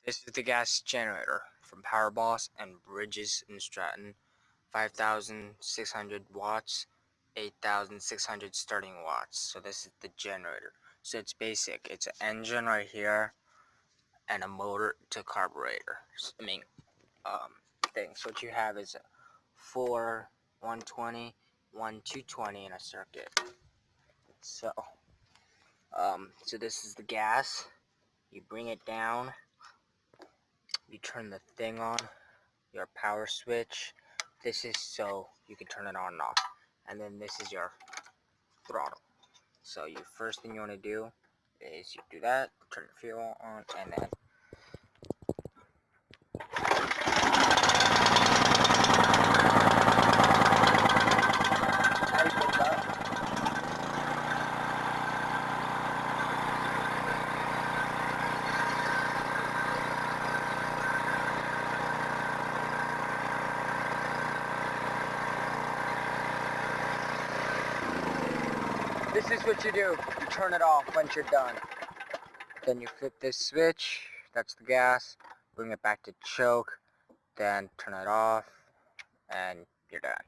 This is the gas generator from Powerboss and Bridges in Stratton. 5,600 watts, 8,600 starting watts. So this is the generator. So it's basic. It's an engine right here and a motor to carburetor. Thing. So what you have is a 4 120, 1 220 in a circuit. So this is the gas. You bring it down. You turn the thing on, your power switch. This is so you can turn it on and off. And then this is your throttle. So you first thing you want to do is you do that, turn the fuel on, and then this is what you do. You turn it off once you're done. Then you flip this switch, that's the gas, bring it back to choke, then turn it off, and you're done.